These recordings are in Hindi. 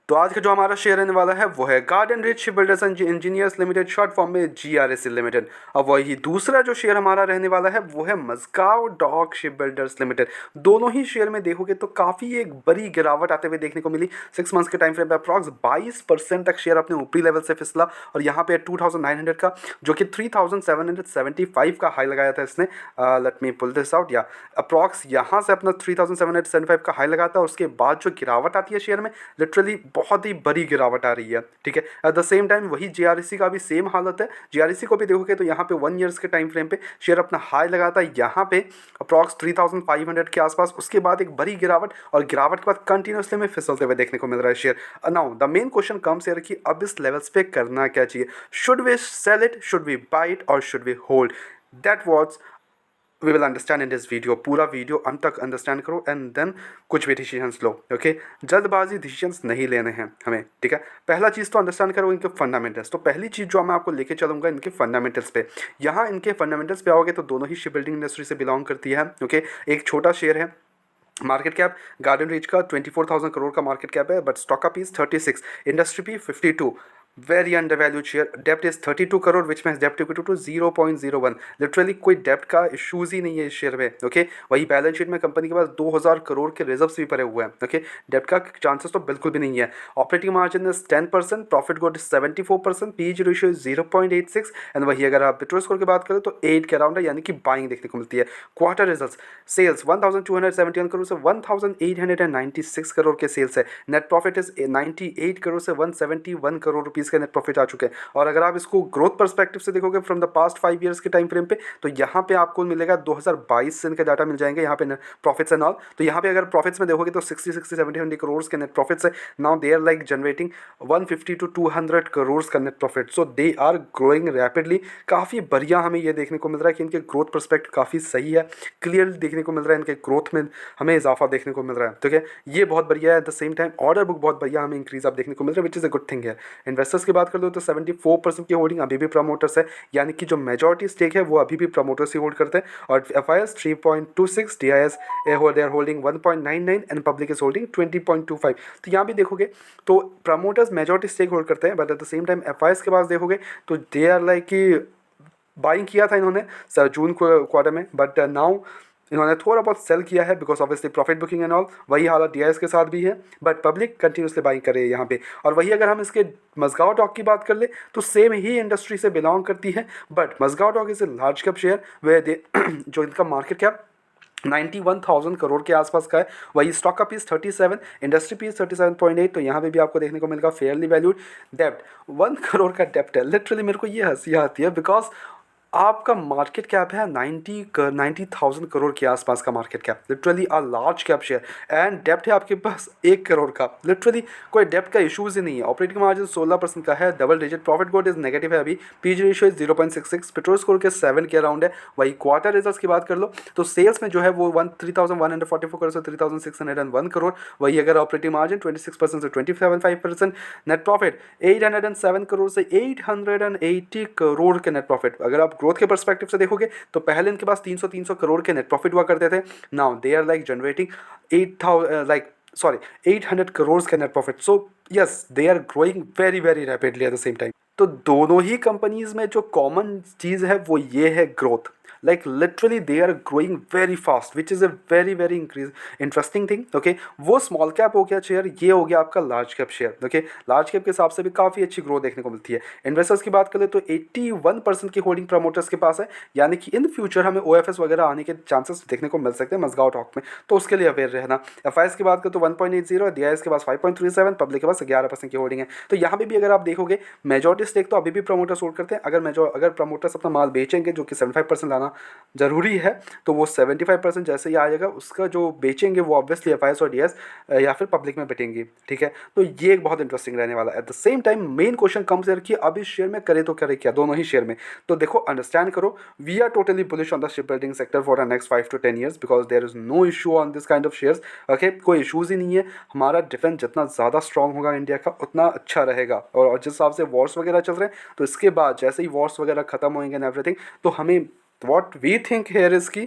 तो आज का जो हमारा शेयर रहने वाला है वो है garden rich ship builders and engineers limited, short form में GRSL लिमिटेड। अब वही दूसरा जो शेयर हमारा रहने वाला है वो है मस्गाव डॉक शिप बिल्डर्स लिमिटेड। दोनों ही शेयर में देखोगे तो काफ़ी एक बड़ी गिरावट आते हुए देखने को मिली। 6 मंथ्स के टाइम फ्रेम पे अप्रॉक्स 22% तक शेयर अपने ऊपरी लेवल से फिसला और यहाँ पे 2900 का जो कि 3775 का हाई लगाया था इसने। Let me pull this out, या अप्रॉक्स यहाँ से अपना 3775 का हाई लगाता है। उसके बाद जो गिरावट आती है शेयर में, लिटरली बहुत ही बड़ी गिरावट आ रही है। ठीक है, एट द सेम टाइम वही GRC का भी सेम हालत है। GRC को भी देखोगे तो यहाँ पे 1 ईयर्स के टाइम फ्रेम पे शेयर अपना हाई लगाता है यहाँ पे अप्रॉक्स 3500 के आसपास। उसके बाद एक बड़ी गिरावट और गिरावट के बाद कंटिन्यूसली में फिसलते हुए देखने को मिल रहा है share. Now the main question comes here कि अब इस लेवल्स पे करना क्या चाहिए। Should we sell it, should we buy it और should we hold? That was we will understand in this video. पूरा वीडियो अंत तक अंडरस्टैंड करो एंड देन कुछ भी डिसीजंस लो। ओके, जल्दबाजी डिसीजंस नहीं लेने हैं हमें। ठीक है, पहला चीज़ तो अंडरस्टैंड करो इनके फंडामेंटल्स। तो पहली चीज़ जो मैं आपको लेके चलूँगा इनके फंडामेंटल्स पे। यहाँ इनके फंडामेंटल्स पे आओगे तो दोनों ही शिप बिल्डिंग इंडस्ट्री से बिलोंग करती है। ओके, एक छोटा शेयर है। मार्केट कैप गार्डन रीच का 24,000 करोड़ का मार्केट कैप है, बट स्टॉक का पीस 36, industry P 52। Very undervalued share. डेप्ट इज 32 करोड़ विच में डेप्ट इक्विटी टू 0.01। लिटरली कोई डेप्ट का इशूज़ ही नहीं है इस शेयर में। ओके, वही बैलेंस शीट में कंपनी के पास 2000 करोड़ के रिजर्व्स भी पड़े हुए हैं। ओके, डेप्ट का चांसेस तो बिल्कुल भी नहीं है। Operating margin is 10%, profit growth is 74%, PE ratio is 0.86 and वही अगर आप पेट्रोल स्कोर की बात करें तो 8 के अराउंड है, यानी कि बाइंग देखने को मिलती है। क्वार्टर रिजल्ट्स, सेल्स 1271 करोड़ से 1896 करोड़ के सेल्स है। नेट प्रॉफिट इज 98 करोड़ से 171 करोड़ रुपीज़ के नेट प्रॉफिट आ चुके हैं। और अगर आप इसको ग्रोथ पर्सपेक्टिव से देखोगे फ्रॉम द पास्ट 5 ईयर्स के टाइम फ्रेम पे, तो यहाँ पे आपको मिलेगा 2022 से इनके डाटा मिल जाएंगे यहाँ पे प्रॉफिट्स एंड ऑल। तो यहाँ पे अगर प्रॉफिट्स में देखोगे तो 60 करोड़ के नेट प्रॉफिट्स है। Now they are like generating 150 to 200 crore का net profit. So they are growing rapidly. काफ़ी बढ़िया हमें ये देखने को मिल रहा है कि इनके ग्रोथ पर्सपेक्टिव काफ़ी सही है। क्लियरली देखने को मिल रहा है इनके ग्रोथ में हमें इजाफा देखने को मिल रहा है। ठीक है, ये बहुत बढ़िया है। Eight the same time order book बहुत बढ़िया हमें इंक्रीज आप देखने को मिल रहा है, विच इज़ अ गुड थिंग है। इन्वेस्टर्स की बात कर लो तो 74% की होल्डिंग अभी भी प्रमोटर्स है, यानी कि जो मेजॉरिटी स्टेक है वो अभी भी प्रमोटर्स ही होल्ड करते हैं। और FIS 3.26, DIS they are holding 1.99 and public is holding 20.25। तो यहाँ भी देखोगे तो प्रमोटर्स मेजॉरिटी स्टेक होल्ड करते हैं, but at the same time FIS के पास देखोगे तो दे आर लाइक कि बाइंग किया था इन्होंने जून क्वार्टर में, बट नाउ इन्होंने थोड़ा बहुत सेल किया है because obviously profit booking and all. वही हालत DIS के साथ भी है, बट पब्लिक कंटिन्यूसली बाइंग कर रही है यहाँ पे। और वही अगर हम इसके मस्गाव डॉक की बात कर ले तो सेम ही इंडस्ट्री से बिलोंग करती है, but Mazagon dock is a large cap share वे दे जो इनका मार्केट कैप 91,000 करोड़ के आसपास का है। वही स्टॉक का पीस 37, इंडस्ट्री पीस 37.8। तो यहाँ पे भी आपको देखने को मिलेगा फेयरली वैल्यूड। डेप्ट 1 करोड़ का डेप्ट है। लिटरली मेरे को ये हंसी आती है बिकॉज आपका मार्केट कैप है 90,000 करोड़ के आसपास का market cap, literally a large cap share, and डेप्ट है आपके पास 1 करोड़ का। लिटरली कोई डेप्ट का इशूज़ ही नहीं है। ऑपरेटिंग मार्जिन 16% का है, double digit. Profit growth is negative है अभी, PG ratio is 0.66, petrol score के 7 के अराउंड है। वही क्वार्टर रिजल्ट्स की बात कर लो तो सेल्स में जो है वो 3,144 करोड़ से 3,601 करोड़। वही अगर ऑपरेटिंग मार्जिन 26% से 27.5%। नेट प्रॉफिट 807 करोड़ से 880 करोड़ के नेट प्रॉफिट। अगर आप ग्रोथ के पर्सपेक्टिव से देखोगे तो पहले इनके पास 300 करोड़ के नेट प्रॉफिट हुआ करते थे। Now they are like generating 800 crore के net profit. So yes, they are growing very very rapidly at the same time. तो दोनों ही कंपनीज में जो कॉमन चीज़ है वो ये है growth. Like literally they are growing very fast which is a very very interesting thing. Okay, वो स्मॉल कैप हो गया शेयर, ये हो गया आपका large cap share. Okay, large cap के हिसाब से भी काफ़ी अच्छी ग्रोथ देखने को मिलती है। इन्वेस्टर्स की बात करें तो 81% की होल्डिंग प्रमोटर्स के पास है, यानी कि इन फ्यूचर हमें OFS वगैरह आने के चांसेस देखने को मिल सकते हैं मस्गाव डॉक में, तो उसके लिए अवेयर रहना। FIS की बात करें तो 1.80, DIS के पास 5.37, पब्लिक के पास 11% की होल्डिंग है। तो यहाँ पे भी अगर आप देखोगे मेजॉरिटी स्टेक तो अभी भी प्रमोटर्स होल्ड करते हैं। अगर प्रमोटर्स अपना माल बेचेंगे, जो कि 75% लाना जरूरी है, तो वो 75% जैसे ही आएगा उसका जो बेचेंगे वो ऑब्वियसली FIS और DIS या फिर पब्लिक में बेचेंगे। ठीक है, तो ये एक बहुत इंटरेस्टिंग रहने वाला है। Eight the same time main question comes here कि अब इस शेयर में करे तो करे क्या, दोनों ही शेयर में। तो देखो, अंडरस्टैंड करो, we are totally bullish on the ship building sector for the next 5 to 10 years because there is no issue on this kind of shares. Okay, कोई इशूज़ ही नहीं है। हमारा डिफेंस जितना ज़्यादा स्ट्रॉन्ग होगा इंडिया का उतना अच्छा रहेगा। और जिस हिसाब से वॉर्स वगैरह चल रहे हैं, तो इसके बाद जैसे ही वॉर्स वगैरह खत्म होंगे एंड एवरीथिंग, तो हमें what we think here is कि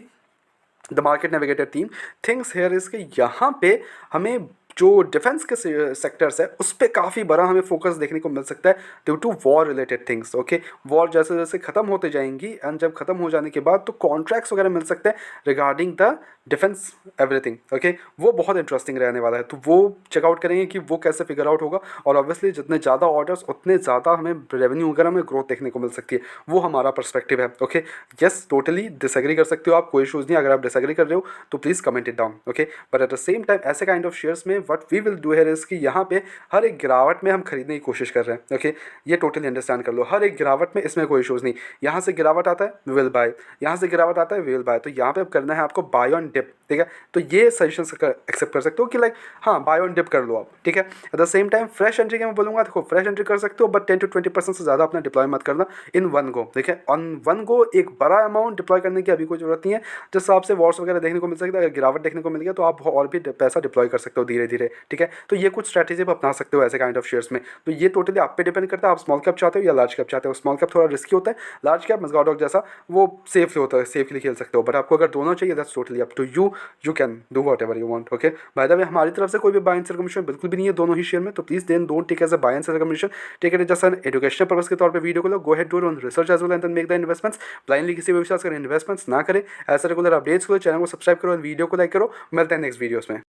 the market navigator team thinks here is कि यहाँ पे हमें जो डिफेंस के सेक्टर्स है उस पर काफ़ी बड़ा हमें फोकस देखने को मिल सकता है due to war related things. Okay, war जैसे जैसे ख़त्म होते जाएंगी एंड जब ख़त्म हो जाने के बाद तो कॉन्ट्रैक्ट्स वगैरह मिल सकते हैं regarding the defence everything. Okay, वो बहुत इंटरेस्टिंग रहने वाला है, तो वो चेकआउट करेंगे कि वो कैसे फिगर आउट होगा। और ऑब्वियसली जितने ज़्यादा ऑर्डर्स उतने ज़्यादा हमें रेवेन्यू वगैरह में ग्रोथ देखने को मिल सकती है, वो हमारा पर्सपेक्टिव है। ओके, यस, टोटली डिसएग्री कर सकते हो आप, कोई इशूज़ नहीं। अगर आप डिसएग्री कर रहे हो तो please comment it down. Okay, but at the same time ऐसे काइंड ऑफ शेयर्स में what we will do here is कि यहाँ पे हर एक गिरावट में हम खरीदने की कोशिश कर रहे हैं। ओके, ये टोटली अंडरस्टैंड कर लो, हर एक गिरावट में इसमें कोई इशूज़ नहीं। यहाँ से गिरावट आता है वी विल बाय, यहाँ से गिरावट आता है वी विल बाय, तो यहाँ पे अब करना है आपको बाय ऑन डिप। ठीक है, तो ये सजेशन एक्सेप्ट कर सकते हो कि लाइक हाँ बाय ऑन डिप कर लो आप। ठीक है, eight the same time fresh entry के मैं बोलूँगा, देखो फ्रेश एंट्री कर सकते हो बट 10 to 20% से ज़्यादा अपना डिप्लॉय मत करना इन वन गो। देखिए ऑन वन गो एक बड़ा अमाउंट डिप्लॉय करने की अभी कोई जरूरत नहीं है। जिस हिसाब से वॉर्स वगैरह देखने को मिल सकता है, अगर गिरावट देखने को मिल गया तो आप और भी पैसा डिप्लॉय कर सकते हो धीरे धीरे। ठीक है, तो ये कुछ स्ट्रैटेजी आप अपना सकते हो ऐसे काइंड ऑफ शेयर्स में। तो ये टोटली आप पे डिपेंड करता है, आप स्मॉल कैप चाहते हो या लार्ज कैप चाहते हो। स्मॉल कैप थोड़ा रिस्की होता है, लार्ज कैप मज़गाओ डॉग जैसा वो सेफली होता है, सेफली खेल सकते हो। बट आपको अगर दोनों चाहिए that's totally up to you, you can do whatever you want. Okay, by the way हमारी तरफ से कोई भी बाय एंड सेल कमीशन बिल्कुल भी नहीं है दोनों ही शेयर में, तो please then don't take as a buy and sell commission, take it just an educational purpose के तौर पे वीडियो को लो। Go ahead do own research as well and then make the investments. Blindly किसी भी विश्वास करें इन्वेस्टमेंट्स ना करें। ऐसे रेगुलर अपडेट्स को चैनल को सब्सक्राइब करो, वीडियो को लाइक करो। मिलते हैं नेक्स्ट वीडियोस में।